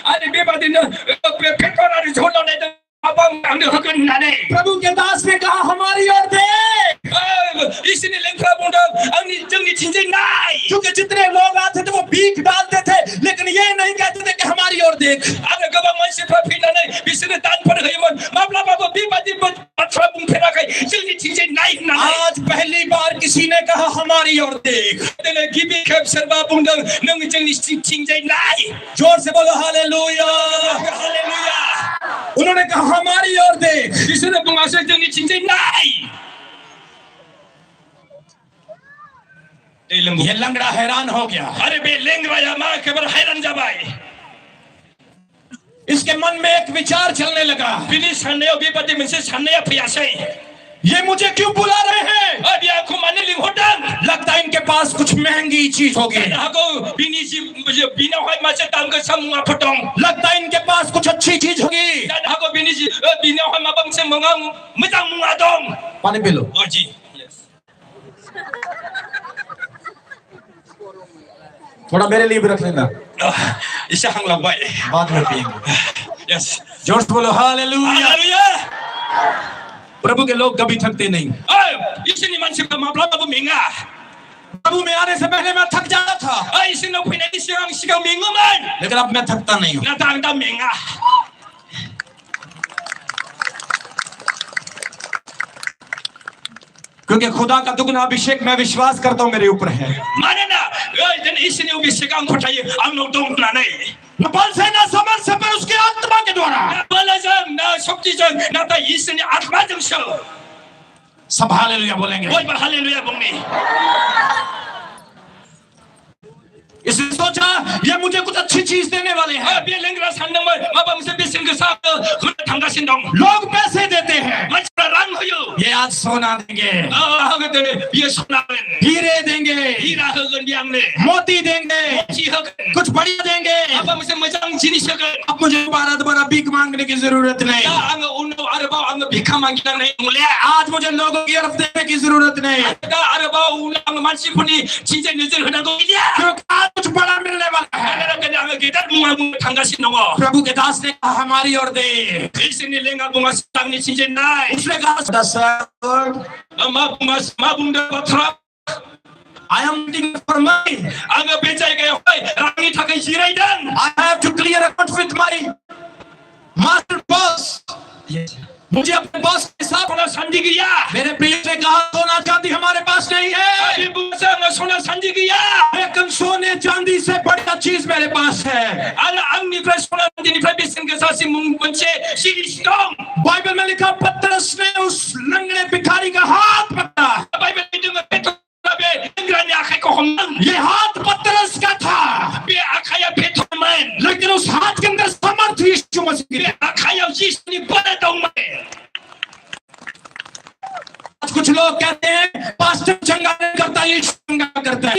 अरे बेबादिनो पेट्रोल झोलो नहीं तो प्रभु के दास ने कहा हमारी ओर देख। इसने लेखा बुंदों आंनि जोंनि थिंजाय नाय। क्योंकि जितने लोग आते थे वो भीख डालते थे, लेकिन ये नहीं कहते थे कि हमारी ओर देख। आरो गोबां मानसिफ्रा फैनानै बिसोरनो दानफोर होयोमोन, माब्लाबाबो बेबादि बाथ्रा बुंफेराखै जोंनि थिंजाय नाय होननानै। आज पहली बार किसी ने कहा हमारी ओर देख। दिनै गिबि खेब सोरबा बुंदों नों जोंनि थिंजाय नाय। जोर से बोलो हालेलुया। हालेलुया। उन्होंने कहा हमारी ओर देख। बिसोरो बुङासै जोंनि थिंजाय नाय। ये लंगड़ा हैरान हो गया। अरे बे लेंगराया मा एकेबारे हैरान जाबाय। इसके मन में एक विचार चलने लगा। बिनि साननायाव बेबादि मोनसे साननाया फैयासै, ये मुझे क्यों बुला रहे हैं? अबे आंखौ मानो लिंहरदों? लगता है इनके पास कुछ महंगी चीज होगी। बिनावहाय मासे दाम गोसा मुवाफोर दं। लगता है इनके पास कुछ अच्छी चीज होगी। बिनावहाय माबा मोनसे मोजां मुवा दं। पानी पी लो। ओ जी, थोड़ा मेरे लिए भी रख लेना, इसे हांलांबाय, बाद में पिएंगे। यस, जोर से बोलो हालेलुया। हालेलुया। प्रभु के लोग कभी थकते नहीं। इसोरनि मानसिफ्रा माब्लाबाबो मेङा। प्रभु में आने से पहले मैं थक जाता था, इसोरनाव फैनायनि सिगां मेङोमोन, लेकिन अब मैं थकता नहीं हूँ। नाथाय आं दा मेङा। क्योंकि खुदा का दुगना अभिषेक मैं विश्वास करता हूँ मेरे ऊपर है। मानोना इसोरनि अभिषेक आं फोथायो आंनाव दं होननानै। न बल से न समझ से पर उसके आत्मा के द्वारा। न बोलोजों न शक्तिजों नाथाय इसोरनि आत्माजोंसो। सब हालेलुया बोलेंगे। बयबो हालेलुया बुंनि। इसने सोचा ये मुझे कुछ अच्छी चीज देने वाले हैं। बे लेंग्रा सानदोंमोन माबा मोनसे बेसेन गोसा होनो थांगासिनो दं। लोग पैसे देते हैं, मानसिफ्रा रां होयो। ये आज सोना देंगे, बियो सना होगोन, हीरे देंगे, हिरा होगोन बे आंनो, मोती देंगे, मोती होगोन, कुछ बढ़िया देंगे। माबा मोनसे मोजां जिनिस होगोन। अब मुझे दोबारा भीख मांगने की जरूरत नहीं। दा आङो उनाव आरोबाव आङो भिक्षा मागिनांनाय नंलिया। आज मुझे लोगों की तरफ देने की जरूरत नहीं। दा आरोबाव उनाव आङो मानसिफोरनि थिंजाय नोजोर होनांगौ गैलिया। क्योंकि आज कुछ बड़ा मिलने वाला है। आङो गेदेर मुवा बुंनो थांगासिनो दङ। प्रभु के दास ने कहा हमारी ओर देख। इसोरनि लेङा बुङासै आंनि थिंजाय नाय। उसने कहा मा बुंदों बाथ्रा? I am waiting for money. आङो बे जायगायावहाय रांनि थाखाय जिरायदों। I have to clear account with my master boss. मुझे अपने बॉस के साथ सोना चांदी गैया। मेरे प्रिय ने कहा सोना चांदी हमारे पास नहीं है, बे बुंसै आङो सोना चांदी गैया। लेकिन सोने चांदी से बढ़िया चीज मेरे पास है। आरो आंनिफ्राय सना चांदिनिफ्राय बेसेन गोसासिन मोनसे जिनिस दं। बाइबल में लिखा पतरस ने उस लंगड़े भिखारी का हाथ पकड़ा। बाइबलनि दङ पेट्रोल बे लेंग्रानि आखाइखौ हमदों। ये हाथ पतरस का था, बे आखाइया पेट्रोलमोन, लेकिन उस हाथ के अंदर समर्थ यीशु मसीह की। बे आखाइयाव जिसुनि बोलो दंमोन। कुछ लोग कहते हैं पास्टर चंगा नहीं करता, यीशु चंगा करता है।